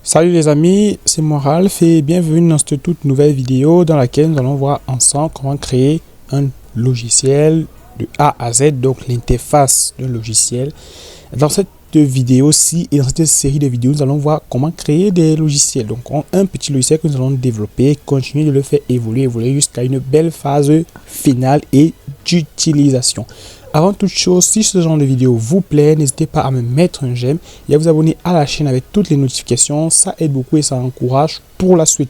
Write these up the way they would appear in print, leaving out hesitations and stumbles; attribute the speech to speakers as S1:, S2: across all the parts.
S1: Salut les amis, c'est moi Ralph et bienvenue dans cette toute nouvelle vidéo dans laquelle nous allons voir ensemble comment créer un logiciel de A à Z, donc l'interface d'un logiciel. Dans cette vidéo-ci et dans cette série de vidéos, nous allons voir comment créer des logiciels. Donc un petit logiciel que nous allons développer, continuer de le faire évoluer jusqu'à une belle phase finale et d'utilisation. Avant toute chose, si ce genre de vidéo vous plaît, n'hésitez pas à me mettre un j'aime et à vous abonner à la chaîne avec toutes les notifications. Ça aide beaucoup et ça encourage pour la suite.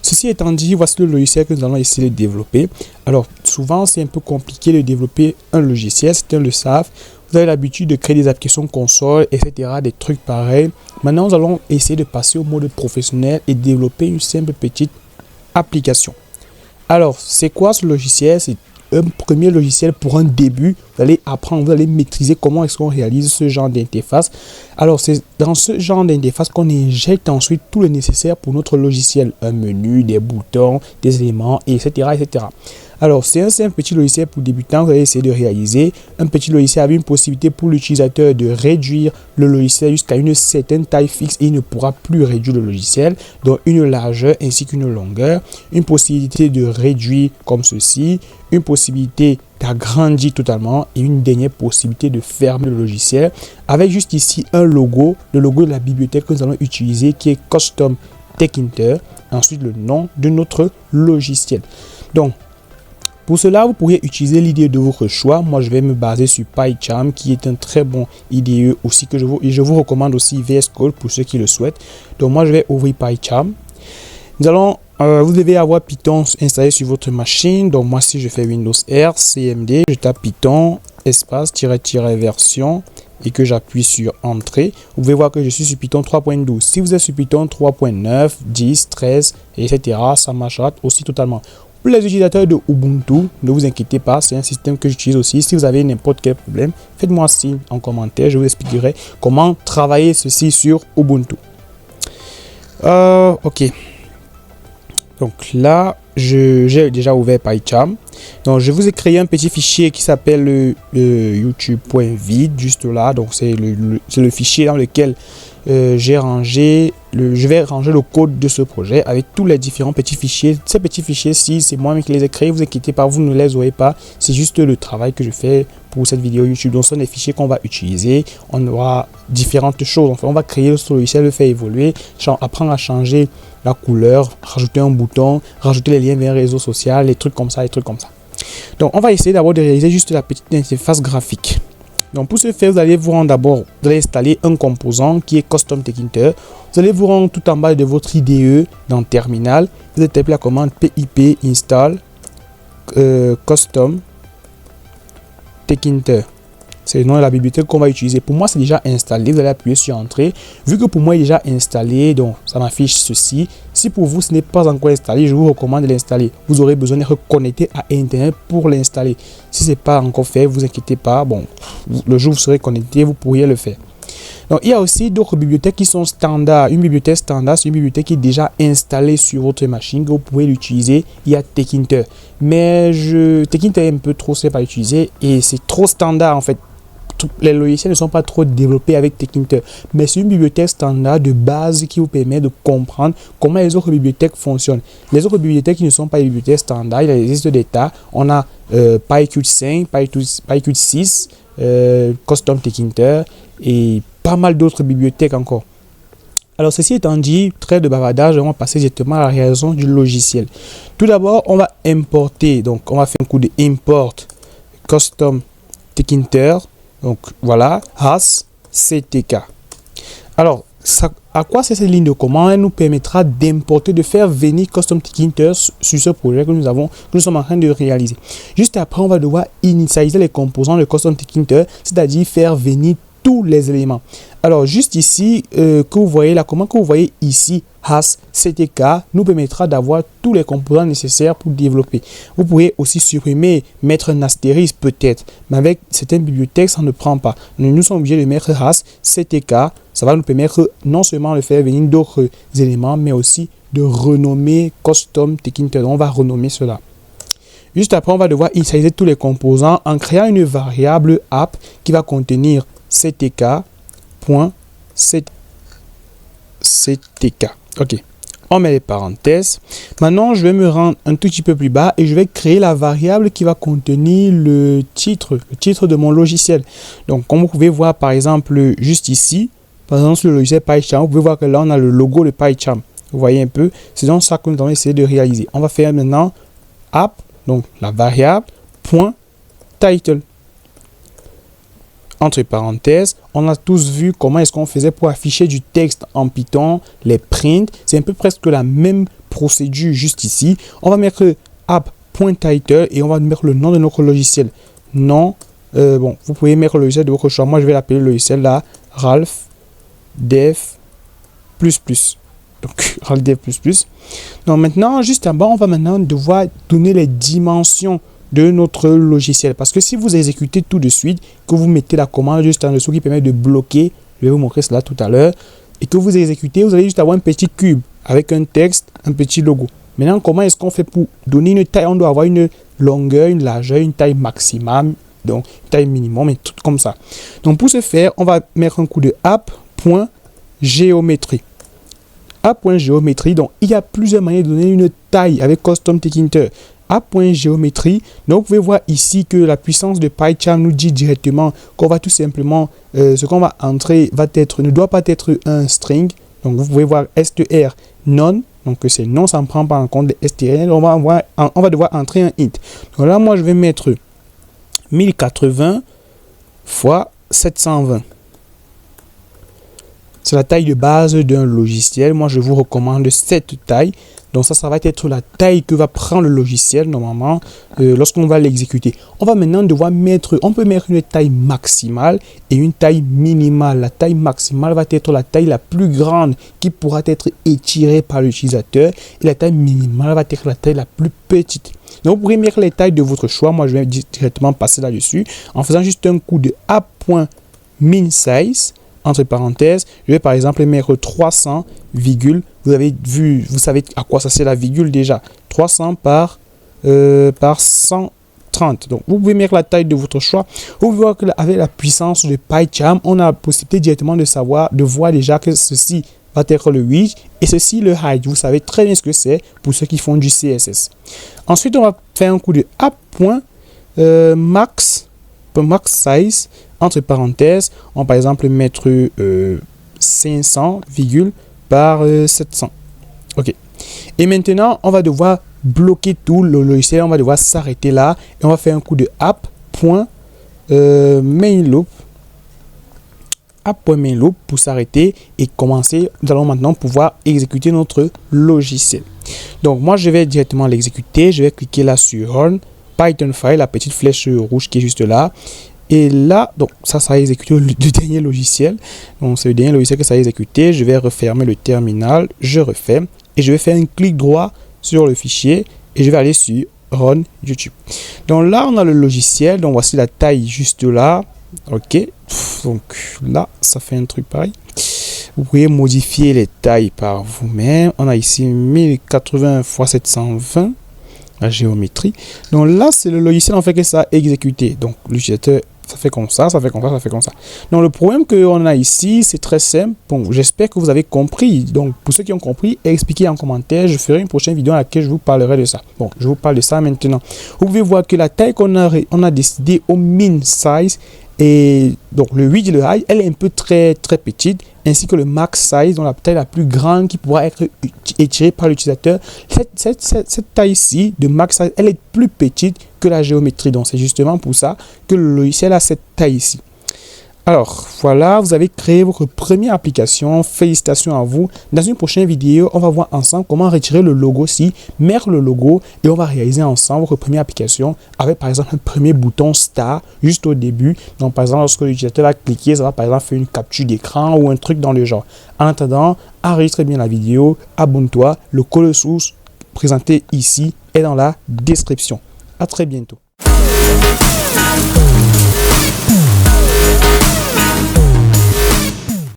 S1: Ceci étant dit, voici le logiciel que nous allons essayer de développer. Alors, souvent, c'est un peu compliqué de développer un logiciel. Certains le savent. Vous avez l'habitude de créer des applications console, etc., des trucs pareils. Maintenant, nous allons essayer de passer au mode professionnel et développer une simple petite application. Alors, c'est quoi ce logiciel? C'est un premier logiciel pour un début. Vous allez apprendre, vous allez maîtriser comment est-ce qu'on réalise ce genre d'interface. Alors, c'est dans ce genre d'interface qu'on injecte ensuite tout le nécessaire pour notre logiciel. Un menu, des boutons, des éléments, etc., etc. Alors, c'est un simple petit logiciel pour débutants. Vous allez essayer de réaliser un petit logiciel avec une possibilité pour l'utilisateur de réduire le logiciel jusqu'à une certaine taille fixe et il ne pourra plus réduire le logiciel, donc une largeur ainsi qu'une longueur, une possibilité de réduire comme ceci, une possibilité d'agrandir totalement et une dernière possibilité de fermer le logiciel avec juste ici un logo, le logo de la bibliothèque que nous allons utiliser qui est Custom Tkinter, ensuite le nom de notre logiciel. Donc, pour cela, vous pourriez utiliser l'IDE de votre choix. Moi, je vais me baser sur PyCharm, qui est un très bon IDE aussi que je vous recommande aussi VS Code pour ceux qui le souhaitent. Donc, moi, je vais ouvrir PyCharm. Vous devez avoir Python installé sur votre machine. Donc, moi, si je fais Windows R, CMD, je tape Python, espace, version et que j'appuie sur Entrée. Vous pouvez voir que je suis sur Python 3.12. Si vous êtes sur Python 3.9, 10, 13, etc., ça marchera aussi totalement. Pour les utilisateurs de Ubuntu, ne vous inquiétez pas, c'est un système que j'utilise aussi. Si vous avez n'importe quel problème, faites-moi signe en commentaire, je vous expliquerai comment travailler ceci sur Ubuntu. Ok. Donc là, j'ai déjà ouvert PyCharm. Donc je vous ai créé un petit fichier qui s'appelle youtube.vid, juste là. Donc c'est le fichier dans lequel je vais ranger le code de ce projet avec tous les différents petits fichiers. Ces petits fichiers, si c'est moi qui les ai créés, vous inquiétez pas, vous ne les aurez pas. C'est juste le travail que je fais pour cette vidéo YouTube. Donc ce sont des fichiers qu'on va utiliser. On aura différentes choses. Enfin, on va créer ce logiciel, le faire évoluer, apprendre à changer la couleur, rajouter un bouton, rajouter les liens vers les réseaux sociaux, les trucs comme ça, Donc on va essayer d'abord de réaliser juste la petite interface graphique. Donc pour ce faire, vous allez vous rendre d'abord, vous allez installer un composant qui est Custom Tkinter. Vous allez vous rendre tout en bas de votre IDE dans Terminal. Vous allez taper la commande pip install Custom Tkinter. C'est le nom de la bibliothèque qu'on va utiliser. Pour moi, c'est déjà installé. Vous allez appuyer sur Entrée. Vu que pour moi, il est déjà installé, donc ça m'affiche ceci. Si pour vous, ce n'est pas encore installé, je vous recommande de l'installer. Vous aurez besoin de reconnecter à Internet pour l'installer. Si ce n'est pas encore fait, vous inquiétez pas. Bon, le jour où vous serez connecté, vous pourriez le faire. Donc, il y a aussi d'autres bibliothèques qui sont standards. Une bibliothèque standard, c'est une bibliothèque qui est déjà installée sur votre machine, que vous pouvez l'utiliser. Il y a Tkinter. Mais Tkinter est un peu trop simple à utiliser et c'est trop standard en fait. Les logiciels ne sont pas trop développés avec Tkinter, mais c'est une bibliothèque standard de base qui vous permet de comprendre comment les autres bibliothèques fonctionnent. Les autres bibliothèques qui ne sont pas des bibliothèques standards, il existe des tas. On a PyQt 5, PyQt 6, Custom Tkinter et pas mal d'autres bibliothèques encore. Alors ceci étant dit, trêve de bavardage, on va passer directement à la réalisation du logiciel. Tout d'abord, on va importer, donc on va faire un coup de import Custom Tkinter. Donc voilà, as ctk. Alors, à quoi c'est cette ligne de commande? Elle nous permettra d'importer, de faire venir Custom Tkinter sur ce projet que nous sommes en train de réaliser. Juste après, on va devoir initialiser les composants de Custom Tkinter, c'est-à-dire faire venir tous les éléments. Alors, juste ici, que vous voyez la commande que vous voyez ici, as ctk, nous permettra d'avoir tous les composants nécessaires pour développer. Vous pouvez aussi supprimer, mettre un astérisque peut-être, mais avec certaines bibliothèques, ça ne prend pas. Nous sommes obligés de mettre as ctk. Ça va nous permettre non seulement de faire venir d'autres éléments, mais aussi de renommer Custom Tkinter. On va renommer cela. Juste après, on va devoir initialiser tous les composants en créant une variable app qui va contenir ctk.ctk. CTK. Ok. On met les parenthèses. Maintenant, je vais me rendre un tout petit peu plus bas et je vais créer la variable qui va contenir le titre de mon logiciel. Donc, comme vous pouvez voir, par exemple, juste ici, par exemple, sur le logiciel PyCharm, vous pouvez voir que là, on a le logo de PyCharm. Vous voyez un peu, c'est donc ça que nous allons essayer de réaliser. On va faire maintenant app, donc la variable, point title. Entre parenthèses, on a tous vu comment est-ce qu'on faisait pour afficher du texte en Python, les prints. C'est un peu presque la même procédure juste ici. On va mettre app.title et on va mettre le nom de notre logiciel. Nom, bon, vous pouvez mettre le logiciel de votre choix. Moi, je vais l'appeler le logiciel là, Ralph Dev++. Donc, Ralph Dev++. Donc, maintenant, juste en bas, on va maintenant devoir donner les dimensions de notre logiciel. Parce que si vous exécutez tout de suite, que vous mettez la commande juste en dessous qui permet de bloquer, je vais vous montrer cela tout à l'heure, et que vous exécutez, vous allez juste avoir un petit cube avec un texte, un petit logo. Maintenant, comment est-ce qu'on fait pour donner une taille? On doit avoir une longueur, une largeur, une taille maximum, donc une taille minimum, et tout comme ça. Donc, pour ce faire, on va mettre un coup de app.géométrie. App.géométrie, donc il y a plusieurs manières de donner une taille avec Custom Tkinter. App.géométrie, donc vous pouvez voir ici que la puissance de PyCharm nous dit directement qu'on va tout simplement, ce qu'on va entrer ne doit pas être un string. Donc vous pouvez voir str non, donc c'est non, ça ne prend pas en compte les str. On va devoir entrer un int. Donc là, moi je vais mettre 1080 fois 720. C'est la taille de base d'un logiciel. Moi, je vous recommande cette taille. Donc ça va être la taille que va prendre le logiciel normalement lorsqu'on va l'exécuter. On va maintenant devoir on peut mettre une taille maximale et une taille minimale. La taille maximale va être la taille la plus grande qui pourra être étirée par l'utilisateur et la taille minimale va être la taille la plus petite. Donc vous pourrez mettre les tailles de votre choix. Moi, je vais directement passer là-dessus en faisant juste un coup de app.minsize. Entre parenthèses, je vais par exemple mettre 300, vous avez vu, vous savez à quoi ça sert la virgule déjà. 300 par 130. Donc, vous pouvez mettre la taille de votre choix. Vous pouvez voir qu'avec la puissance de PyCharm, on a la possibilité directement de voir déjà que ceci va être le width et ceci le height. Vous savez très bien ce que c'est pour ceux qui font du CSS. Ensuite, on va faire un coup de app.max size. Entre parenthèses, on va par exemple mettre 500, par 700. Ok. Et maintenant, on va devoir bloquer tout le logiciel. On va devoir s'arrêter là. Et on va faire un coup de app.mainloop. App.mainloop pour s'arrêter et commencer. Nous allons maintenant pouvoir exécuter notre logiciel. Donc, moi, je vais directement l'exécuter. Je vais cliquer là sur Run. Python file, la petite flèche rouge qui est juste là. Et là, donc ça a exécuté le dernier logiciel. Donc c'est le dernier logiciel que ça a exécuté. Je vais refermer le terminal. Je refais. Et je vais faire un clic droit sur le fichier. Et je vais aller sur Run YouTube. Donc là, on a le logiciel. Donc voici la taille juste là. Ok. Donc là, ça fait un truc pareil. Vous pouvez modifier les tailles par vous-même. On a ici 1080 x 720. La géométrie. Donc là, c'est le logiciel en fait que ça a exécuté. Donc l'utilisateur, ça fait comme ça, ça fait comme ça, ça fait comme ça. Donc le problème qu'on a ici, c'est très simple. Bon, j'espère que vous avez compris. Donc pour ceux qui ont compris, expliquez en commentaire. Je ferai une prochaine vidéo dans laquelle je vous parlerai de ça. Bon, je vous parle de ça maintenant. Vous pouvez voir que la taille qu'on a décidé au min size et donc le width et le height, elle est un peu très petite, ainsi que le max size, donc la taille la plus grande qui pourra être étirée par l'utilisateur. Cette taille-ci de max size, elle est plus petite que la géométrie. Donc c'est justement pour ça que le logiciel a cette taille-ci. Alors voilà, vous avez créé votre première application. Félicitations à vous. Dans une prochaine vidéo, on va voir ensemble comment retirer le logo-ci, mettre le logo et on va réaliser ensemble votre première application avec par exemple un premier bouton Start juste au début. Donc par exemple, lorsque l'utilisateur va cliquer, ça va par exemple faire une capture d'écran ou un truc dans le genre. En attendant, enregistre bien la vidéo, abonne-toi. Le code source présenté ici est dans la description. À très bientôt.